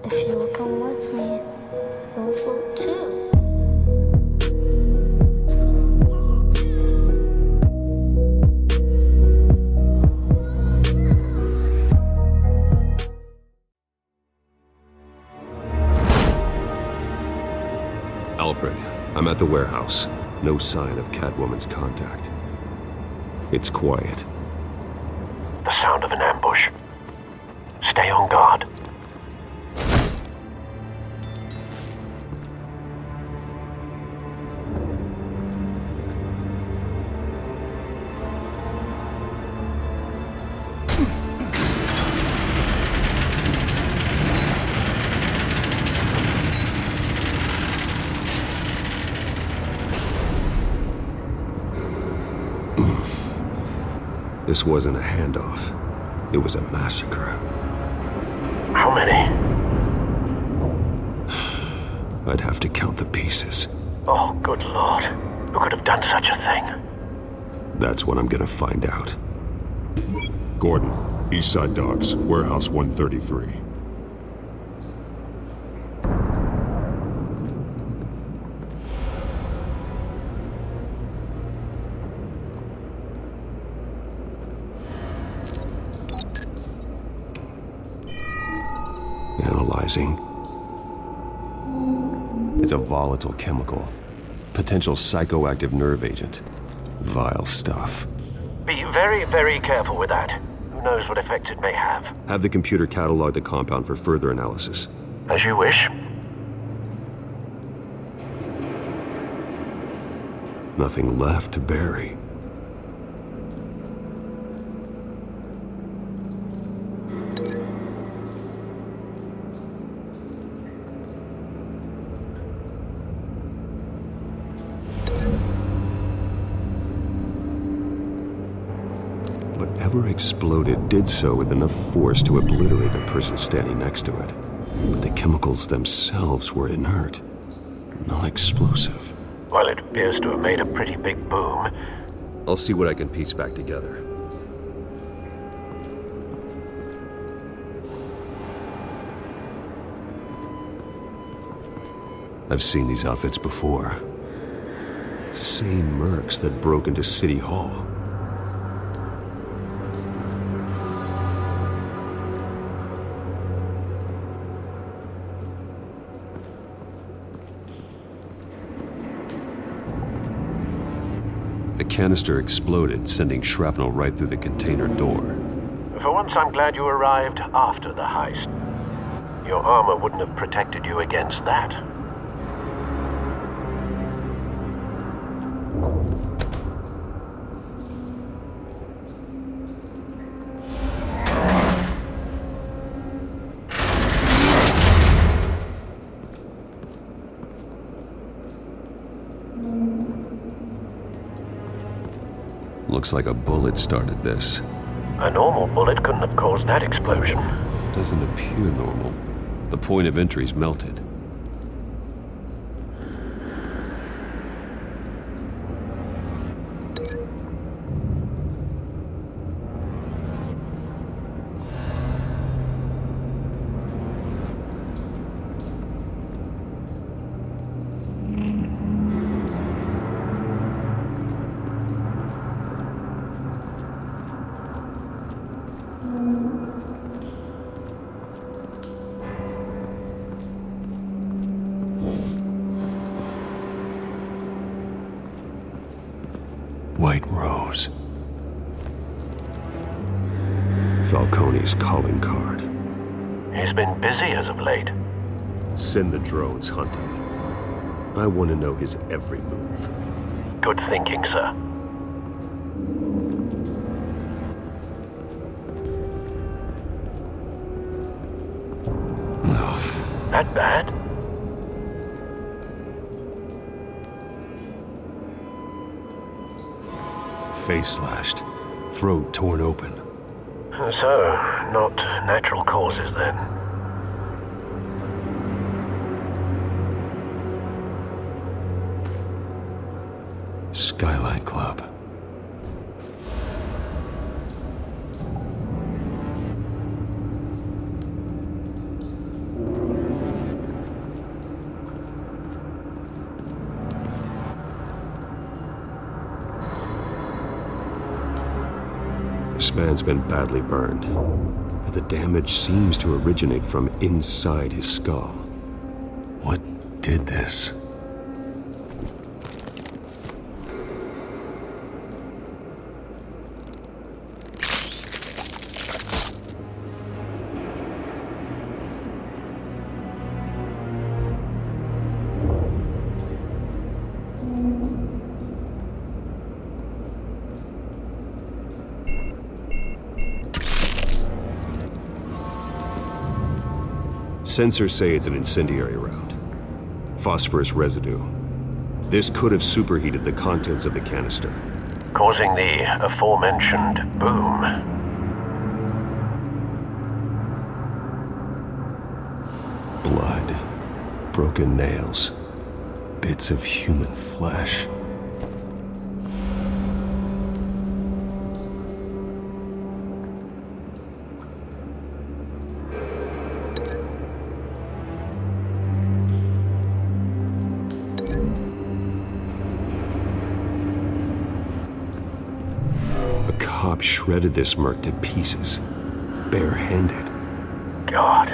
If you will come with me, you'll float too. Alfred, I'm at the warehouse. No sign of Catwoman's contact. It's quiet. The sound of an ambush. Stay on guard. This wasn't a handoff. It was a massacre. How many? I'd have to count the pieces. Oh, good Lord. Who could have done such a thing? That's what I'm gonna find out. Gordon, Eastside Docks, Warehouse 133. Analyzing. It's a volatile chemical. Potential psychoactive nerve agent. Vile stuff. Be very, very careful with that. Who knows what effects it may have. Have the computer catalog the compound for further analysis. As you wish. Nothing left to bury. Whatever exploded did so with enough force to obliterate the person standing next to it. But the chemicals themselves were inert, non-explosive. Well, it appears to have made a pretty big boom. I'll see what I can piece back together. I've seen these outfits before. Same mercs that broke into City Hall. The canister exploded, sending shrapnel right through the container door. For once, I'm glad you arrived after the heist. Your armor wouldn't have protected you against that. Looks like a bullet started this. A normal bullet couldn't have caused that explosion. Doesn't appear normal. The point of entry's melted. White Rose. Falcone's calling card. He's been busy as of late. Send the drones hunting. I want to know his every move. Good thinking, sir. That bad? Face slashed, throat torn open. So, not natural causes then. Skyline Club. This man's been badly burned, but the damage seems to originate from inside his skull. What did this? Sensors say it's an incendiary round. Phosphorus residue. This could have superheated the contents of the canister, causing the aforementioned boom. Blood, broken nails, bits of human flesh. A cop shredded this merc to pieces, barehanded. God,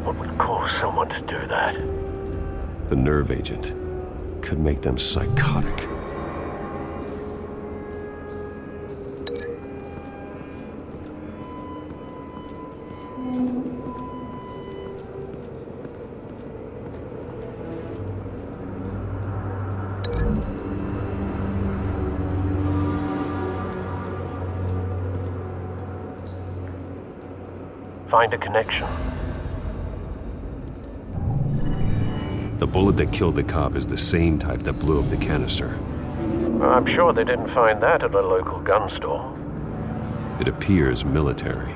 what would cause someone to do that? The nerve agent could make them psychotic. Find a connection. The bullet that killed the cop is the same type that blew up the canister. I'm sure they didn't find that at a local gun store. It appears military.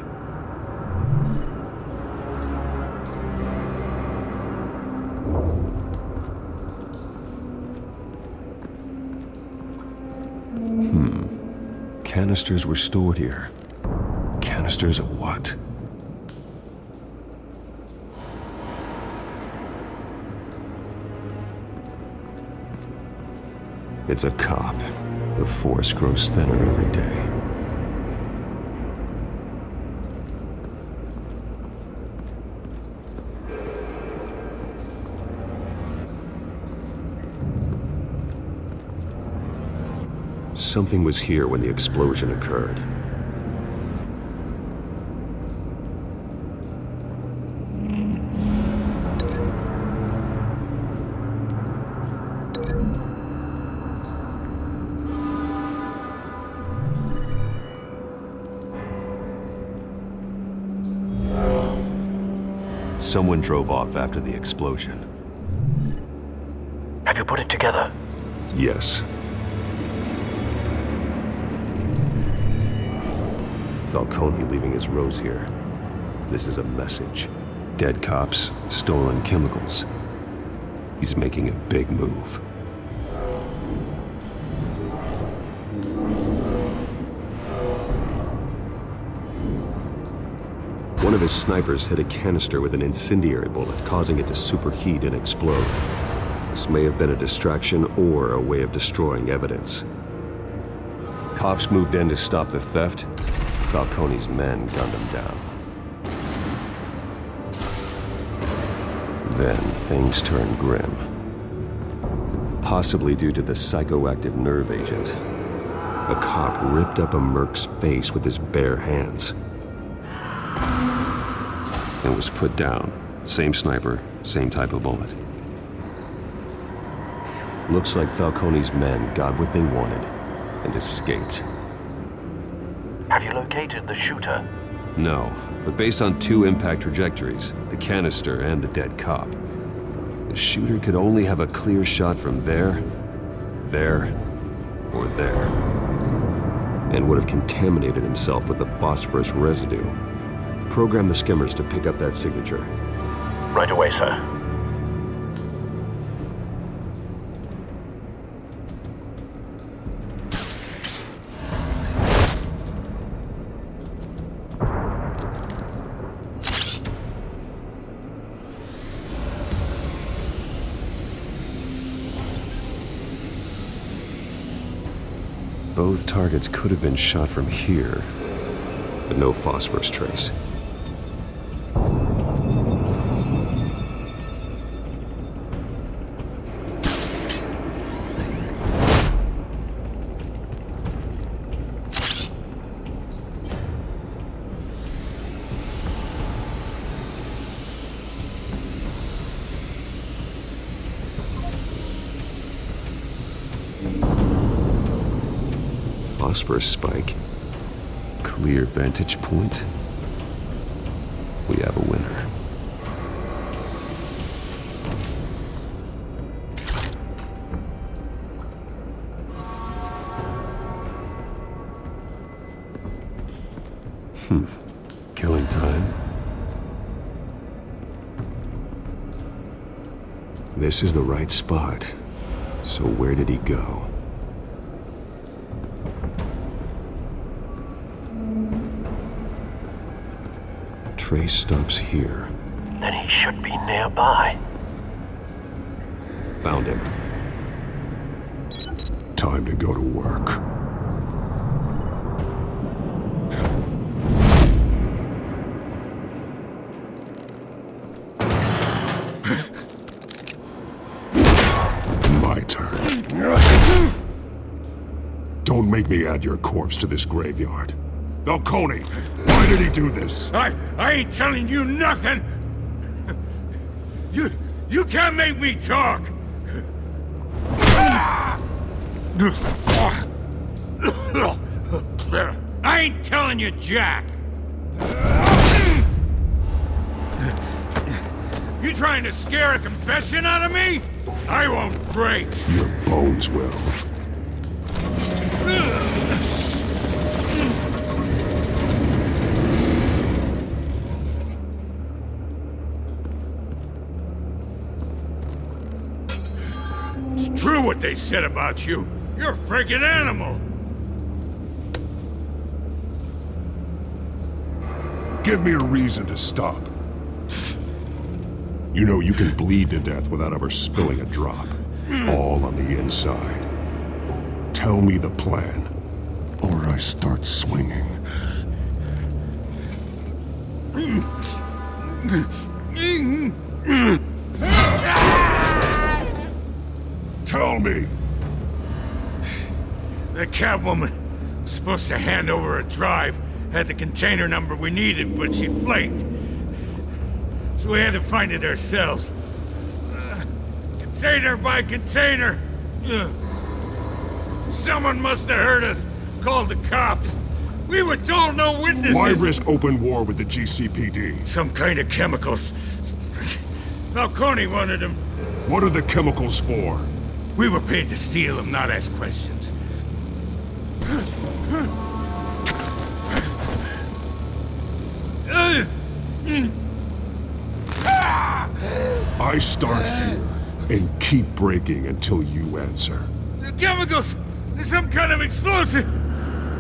Canisters were stored here. Canisters of what? It's a cop. The force grows thinner every day. Something was here when the explosion occurred. Someone drove off after the explosion. Have you put it together? Yes. Falcone leaving his rose here. This is a message. Dead cops, stolen chemicals. He's making a big move. One of his snipers hit a canister with an incendiary bullet, causing it to superheat and explode. This may have been a distraction or a way of destroying evidence. Cops moved in to stop the theft. Falcone's men gunned him down. Then things turned grim. Possibly due to the psychoactive nerve agent. A cop ripped up a merc's face with his bare hands. And was put down. Same sniper, same type of bullet. Looks like Falcone's men got what they wanted and escaped. Have you located the shooter? No, but based on two impact trajectories, the canister and the dead cop, the shooter could only have a clear shot from there, or there, and would have contaminated himself with the phosphorus residue. Program the skimmers to pick up that signature. Right away, sir. Both targets could have been shot from here, but no phosphorus trace. Phosphorus spike. Clear vantage point. We have a winner. Killing time. This is the right spot. So where did he go? Trace stops here. Then he should be nearby. Found him. Time to go to work. My turn. Don't make me add your corpse to this graveyard. 𝐒𝐞𝐿, why did he do this? I ain't telling you nothing! You can't make me talk! I ain't telling you jack! You trying to scare a confession out of me? I won't break! Your bones will. It's true what they said about you. You're a freaking animal! Give me a reason to stop. You know you can bleed to death without ever spilling a drop. All on the inside. Tell me the plan, or I start swinging. Tell me! The Catwoman was supposed to hand over a drive, had the container number we needed, but she flaked. So we had to find it ourselves. Container by container. Someone must have heard us, called the cops. We were told no witnesses. Why risk open war with the GCPD? Some kind of chemicals. 𝐒𝐿 wanted them. What are the chemicals for? We were paid to steal them, not ask questions. I start here and keep breaking until you answer. The chemicals! There's some kind of explosive!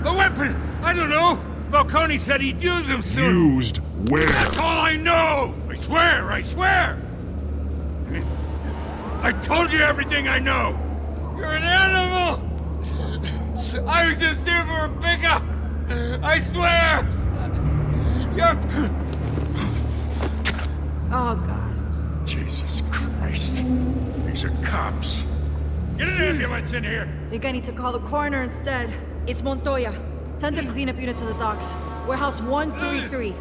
A weapon! I don't know! 𝐒𝐿 said he'd use them soon! Used where? That's all I know! I swear! I swear! I told you everything I know! You're an animal! I was just here for a pickup! I swear! You're... Oh, God. Jesus Christ. These are cops. Get an ambulance in here! Think I need to call the coroner instead. It's Montoya. Send a cleanup unit to the docks. Warehouse 133.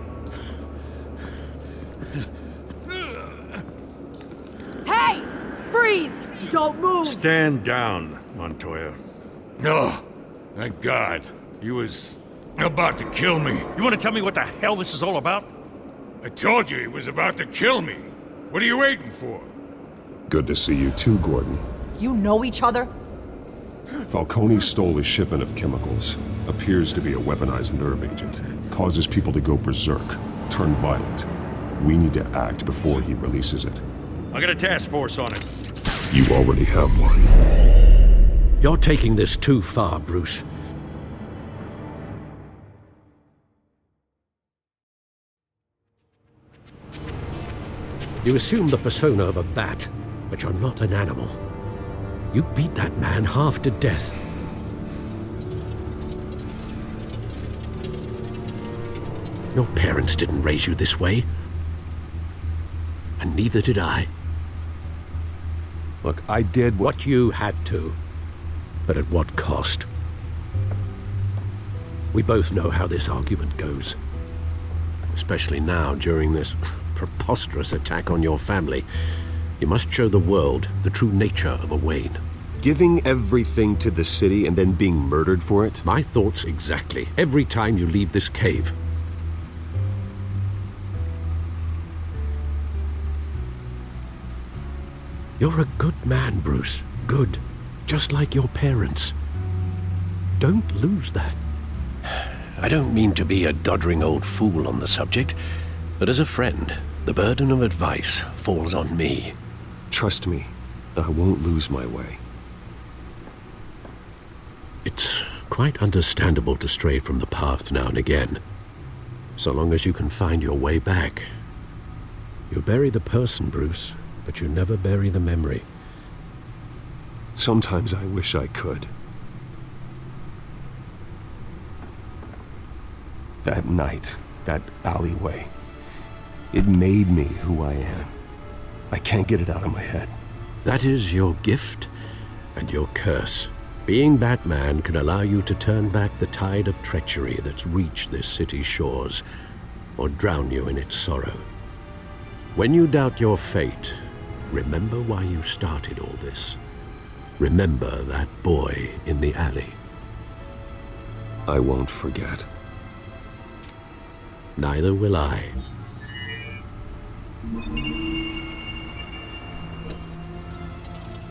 Hey! Freeze! Don't move! Stand down, Montoya. No. Thank God. He was about to kill me. You want to tell me what the hell this is all about? I told you he was about to kill me. What are you waiting for? Good to see you too, Gordon. You know each other? 𝐒𝐿 stole a shipment of chemicals. Appears to be a weaponized nerve agent. Causes people to go berserk, turn violent. We need to act before he releases it. I got a task force on it. You already have one. You're taking this too far, Bruce. You assume the persona of a bat, but you're not an animal. You beat that man half to death. Your parents didn't raise you this way. And neither did I. Look, I did what you had to. But at what cost? We both know how this argument goes. Especially now, during this preposterous attack on your family. You must show the world the true nature of a Wayne. Giving everything to the city and then being murdered for it? My thoughts exactly. Every time you leave this cave. You're a good man, Bruce. Good. Just like your parents. Don't lose that. I don't mean to be a doddering old fool on the subject, but as a friend, the burden of advice falls on me. Trust me, I won't lose my way. It's quite understandable to stray from the path now and again, so long as you can find your way back. You bury the person, Bruce, but you never bury the memory. Sometimes I wish I could. That night, that alleyway, it made me who I am. I can't get it out of my head. That is your gift and your curse. Being Batman can allow you to turn back the tide of treachery that's reached this city's shores, or drown you in its sorrow. When you doubt your fate, remember why you started all this. Remember that boy in the alley. I won't forget. Neither will I.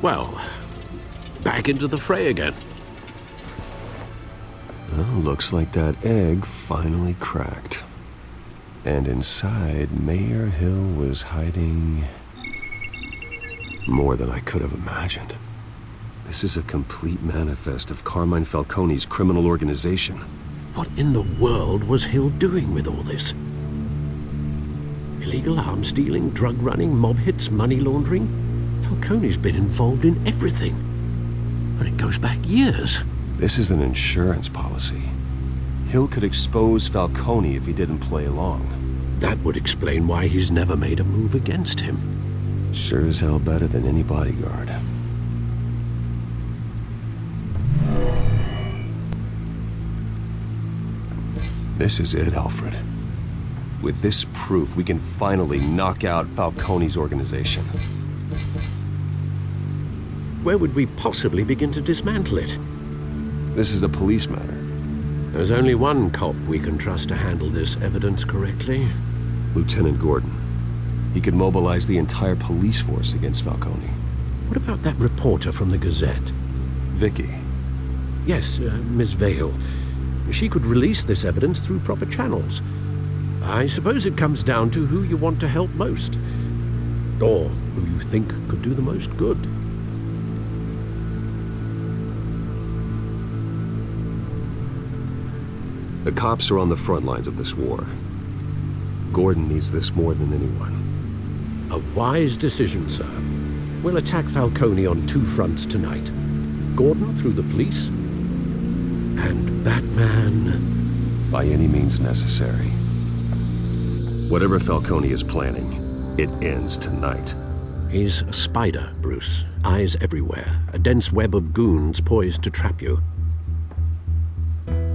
Well, back into the fray again. Well, looks like that egg finally cracked. And inside, Mayor Hill was hiding more than I could have imagined. This is a complete manifest of Carmine Falcone's criminal organization. What in the world was Hill doing with all this? Illegal arms dealing, drug running, mob hits, money laundering? Falcone's been involved in everything. And it goes back years. This is an insurance policy. Hill could expose Falcone if he didn't play along. That would explain why he's never made a move against him. Sure as hell better than any bodyguard. This is it, Alfred. With this proof, we can finally knock out Falcone's organization. Where would we possibly begin to dismantle it? This is a police matter. There's only one cop we can trust to handle this evidence correctly. Lieutenant Gordon. He could mobilize the entire police force against Falcone. What about that reporter from the Gazette? Vicky. Yes, Miss Vale. She could release this evidence through proper channels. I suppose it comes down to who you want to help most. Or who you think could do the most good. The cops are on the front lines of this war. Gordon needs this more than anyone. A wise decision, sir. We'll attack Falcone on two fronts tonight. Gordon through the police, and Batman... by any means necessary. Whatever Falcone is planning, it ends tonight. He's a spider, Bruce. Eyes everywhere. A dense web of goons poised to trap you.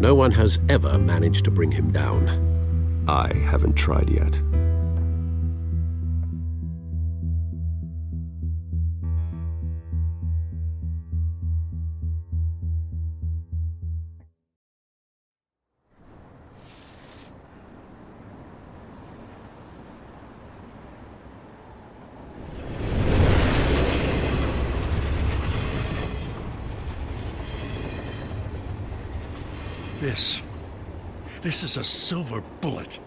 No one has ever managed to bring him down. I haven't tried yet. This is a silver bullet.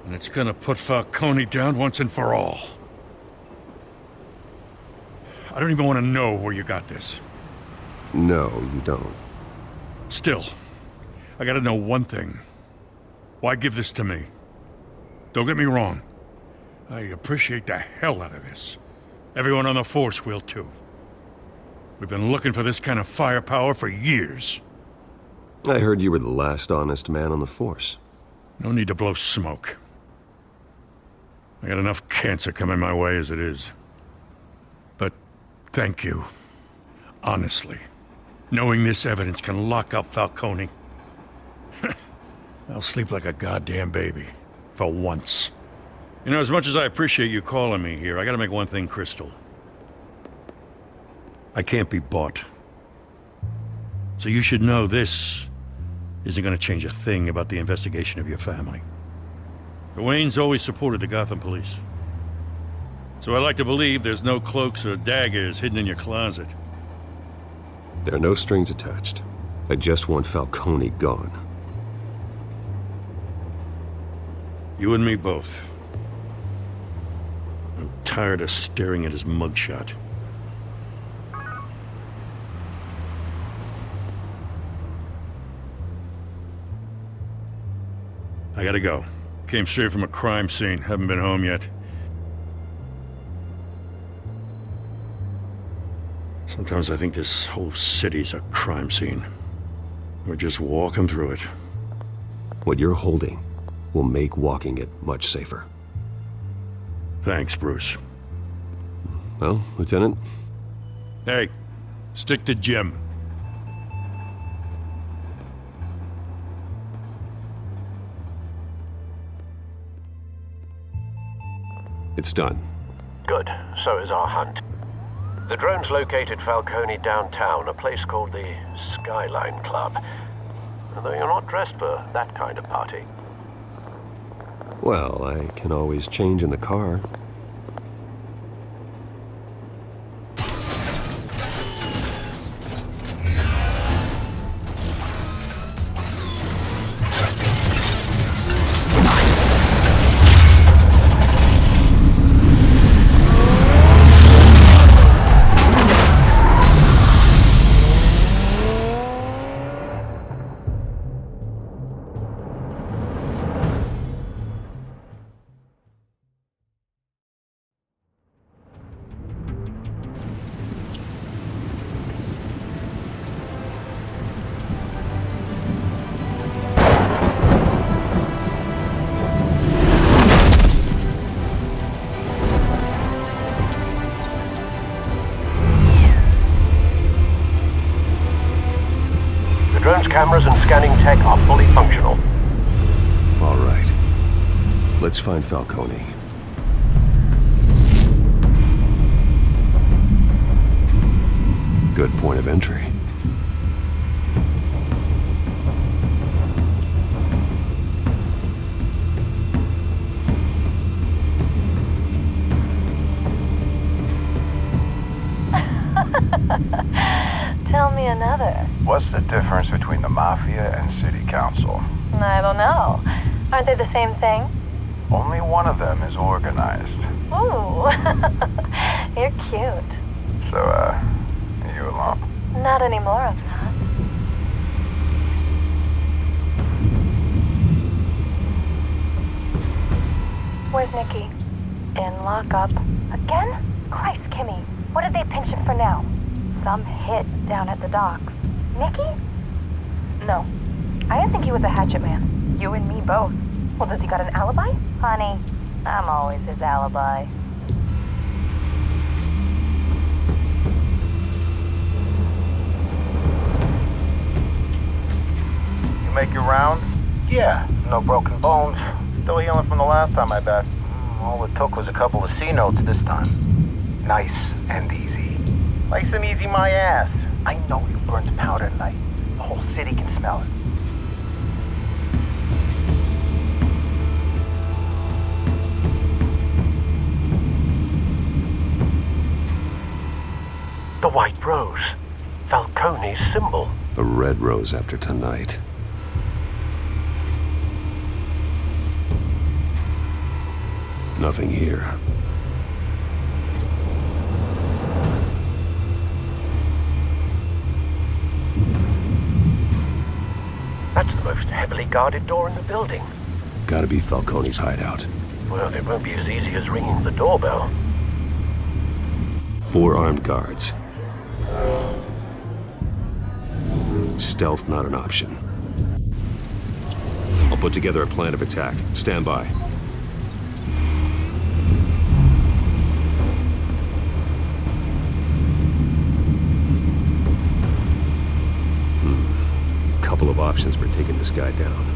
And it's gonna put Falcone down once and for all. I don't even want to know where you got this. No, you don't. Still, I gotta know one thing. Why give this to me? Don't get me wrong. I appreciate the hell out of this. Everyone on the force will too. We've been looking for this kind of firepower for years. I heard you were the last honest man on the force. No need to blow smoke. I got enough cancer coming my way as it is. But thank you. Honestly. Knowing this evidence can lock up Falcone. I'll sleep like a goddamn baby. For once. You know, as much as I appreciate you calling me here, I gotta make one thing crystal. I can't be bought. So you should know this isn't gonna change a thing about the investigation of your family. The Waynes always supported the Gotham police. So I like to believe there's no cloaks or daggers hidden in your closet. There are no strings attached. I just want Falcone gone. You and me both. I'm tired of staring at his mugshot. I gotta go. Came straight from a crime scene. Haven't been home yet. Sometimes I think this whole city's a crime scene. We're just walking through it. What you're holding will make walking it much safer. Thanks, Bruce. Well, Lieutenant? Hey, stick to Jim. It's done. Good. So is our hunt. The drones located Falcone downtown, a place called the Skyline Club. Although you're not dressed for that kind of party. Well, I can always change in the car. Drone's cameras and scanning tech are fully functional. All right. Let's find Falcone. Good point of entry. Tell me another. What's the difference between the Mafia and City Council? I don't know. Aren't they the same thing? Only one of them is organized. Ooh, you're cute. So, are you alone? Not anymore, I'm not. Where's Nicky? In lockup. Again? Christ, Kimmy. What did they pinch him for now? Some hit down at the docks. Nicky? No. I didn't think he was a hatchet man. You and me both. Well, does he got an alibi? Honey, I'm always his alibi. You make your round? Yeah, no broken bones. Still healing from the last time, I bet. All it took was a couple of C notes this time. Nice and easy. Nice and easy my ass. I know you burned powder tonight. The whole city can smell it. The white rose. Falcone's symbol. A red rose after tonight. Nothing here. That's the most heavily guarded door in the building. Gotta be Falcone's hideout. Well, it won't be as easy as ringing the doorbell. 4 armed guards. Stealth not an option. I'll put together a plan of attack. Stand by. Couple of options for taking this guy down.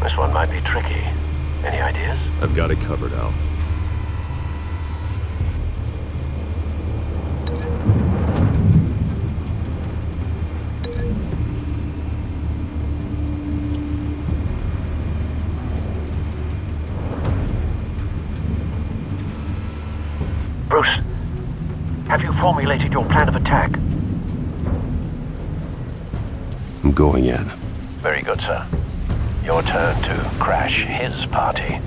This one might be tricky. Any ideas? I've got it covered, Al. Bruce, have you formulated your plan of attack? I'm going in. Very good, sir. Your turn to crash his party.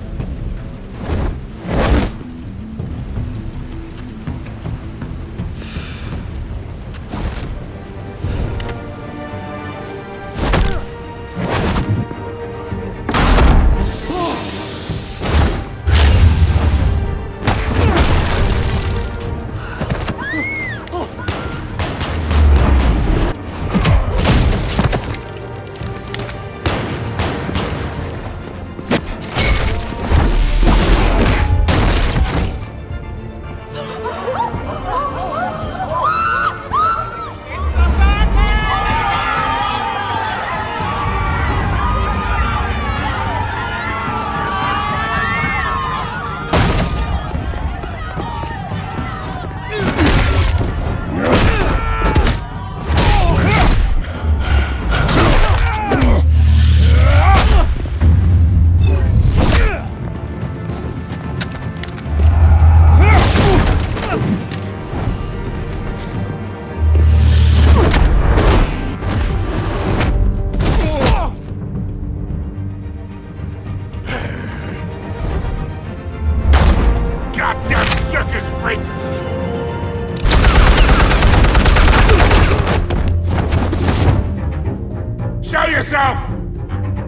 Show yourself!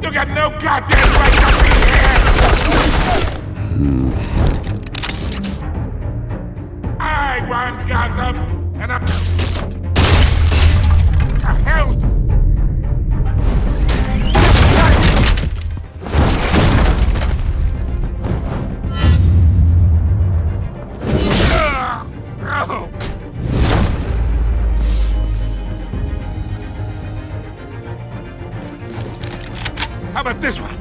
You got no goddamn right to be here! I want Gotham, and I'm... The hell? How about this one?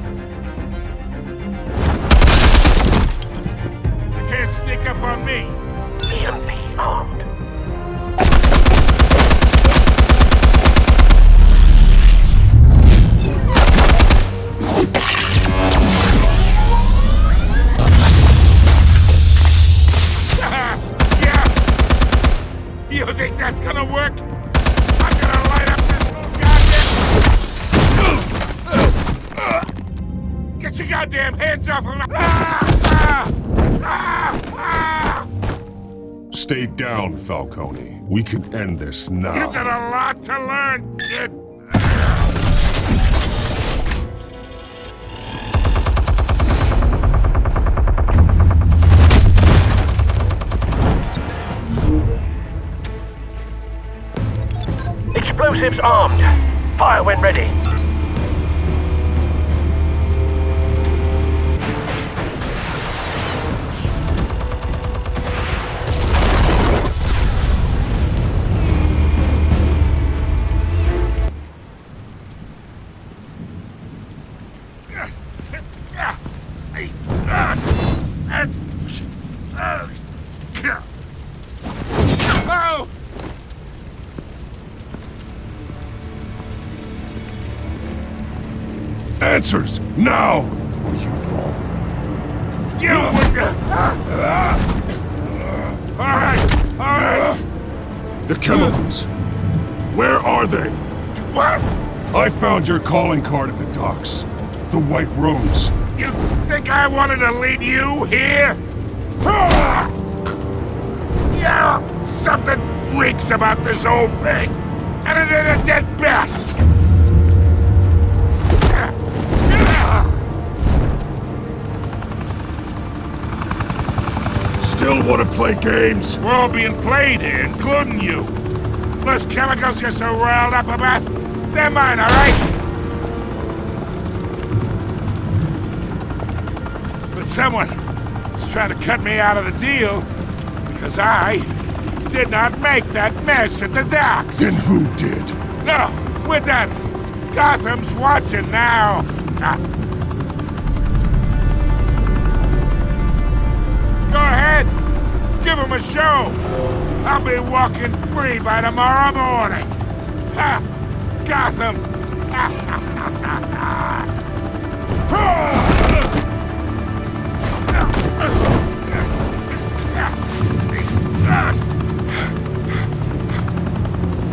You can't sneak up on me. EMP armed. goddamn hands off of my... Stay down, Falcone. We can end this now. You got a lot to learn, kid. Explosives armed. Fire when ready. Answers, now! Or you fall. You Alright! The chemicals. Where are they? What? I found your calling card at the docks. The White Rose. You think I wanted to lead you here? Yeah, something reeks about this whole thing. And it ain't a dead bat. Still want to play games? We're all being played here, including you. Those chemicals you're so riled up about, they're mine, all right? But someone is trying to cut me out of the deal because I did not make that mess at the docks. Then who did? No, we're done. Gotham's watching now. Go ahead. Give him a show. I'll be walking free by tomorrow morning. Ha! Gotham.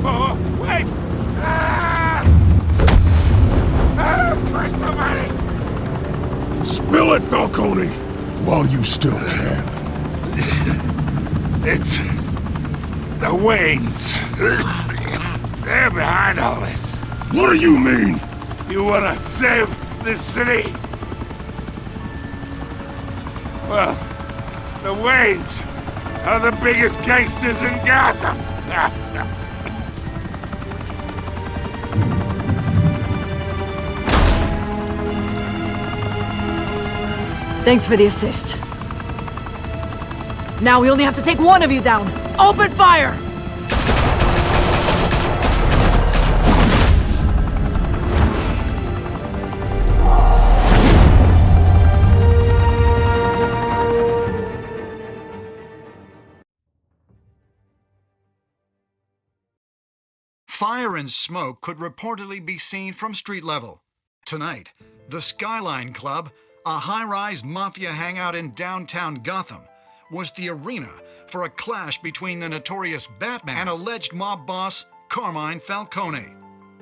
Oh, wait. Christ almighty. Spill it, Falcone, while you still can. It's the Waynes. They're behind all this. What do you mean? You wanna save this city? Well, the Waynes are the biggest gangsters in Gotham. Thanks for the assist. Now we only have to take one of you down. Open fire! Fire and smoke could reportedly be seen from street level. Tonight, the Skyline Club, a high-rise mafia hangout in downtown Gotham, was the arena for a clash between the notorious Batman and alleged mob boss Carmine Falcone,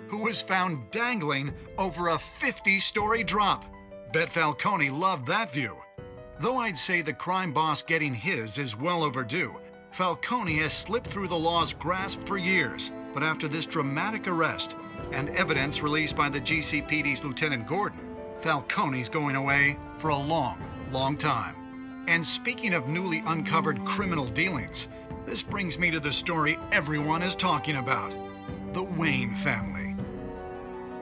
who was found dangling over a 50-story drop. Bet Falcone loved that view. Though I'd say the crime boss getting his is well overdue, Falcone has slipped through the law's grasp for years. But after this dramatic arrest and evidence released by the GCPD's Lieutenant Gordon, Falcone's going away for a long, long time. And speaking of newly uncovered criminal dealings, this brings me to the story everyone is talking about: the Wayne family.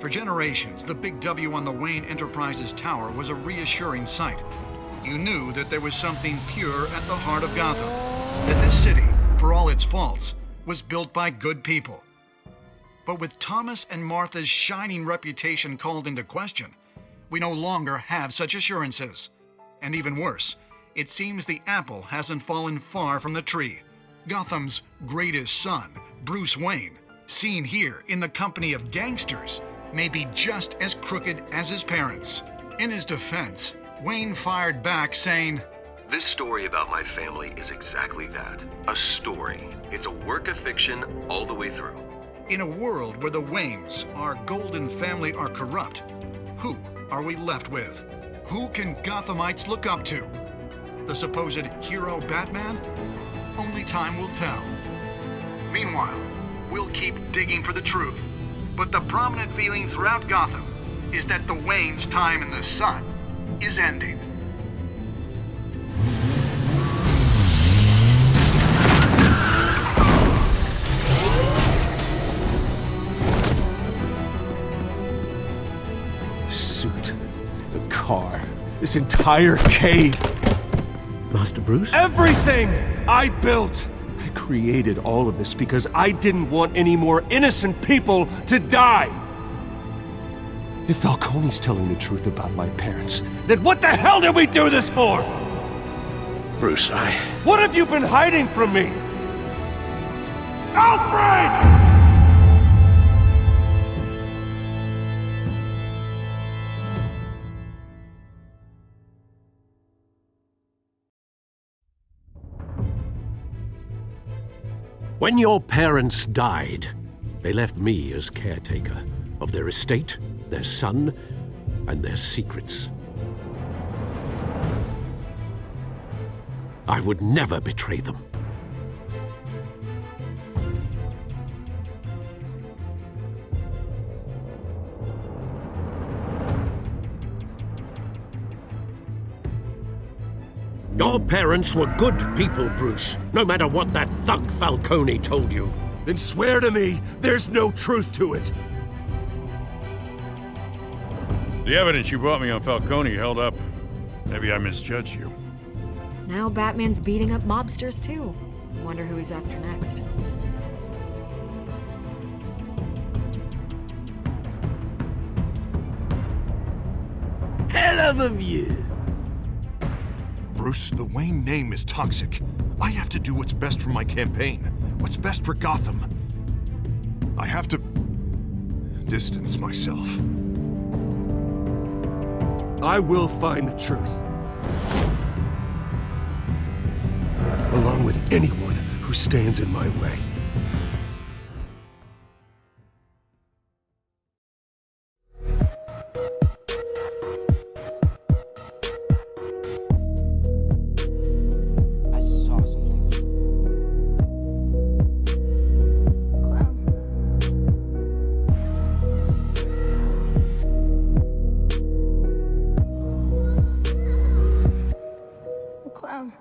For generations, the big W on the Wayne Enterprises Tower was a reassuring sight. You knew that there was something pure at the heart of Gotham, that this city, for all its faults, was built by good people. But with Thomas and Martha's shining reputation called into question, we no longer have such assurances. And even worse, it seems the apple hasn't fallen far from the tree. Gotham's greatest son, Bruce Wayne, seen here in the company of gangsters, may be just as crooked as his parents. In his defense, Wayne fired back saying, "This story about my family is exactly that. A story. It's a work of fiction all the way through." In a world where the Waynes, our golden family, are corrupt, who are we left with? Who can Gothamites look up to? The supposed hero Batman? Only time will tell. Meanwhile, we'll keep digging for the truth. But the prominent feeling throughout Gotham is that the Wayne's time in the sun is ending. Suit, the car, this entire cave. Master Bruce? Everything I built! I created all of this because I didn't want any more innocent people to die! If Falcone's telling the truth about my parents, then what the hell did we do this for? Bruce, What have you been hiding from me? Alfred! When your parents died, they left me as caretaker of their estate, their son, and their secrets. I would never betray them. Your parents were good people, Bruce, no matter what that thug Falcone told you. Then swear to me there's no truth to it. The evidence you brought me on Falcone held up. Maybe I misjudged you. Now Batman's beating up mobsters, too. Wonder who he's after next. Hell of a view. Bruce, the Wayne name is toxic. I have to do what's best for my campaign. What's best for Gotham. I have to distance myself. I will find the truth. Along with anyone who stands in my way. Clown.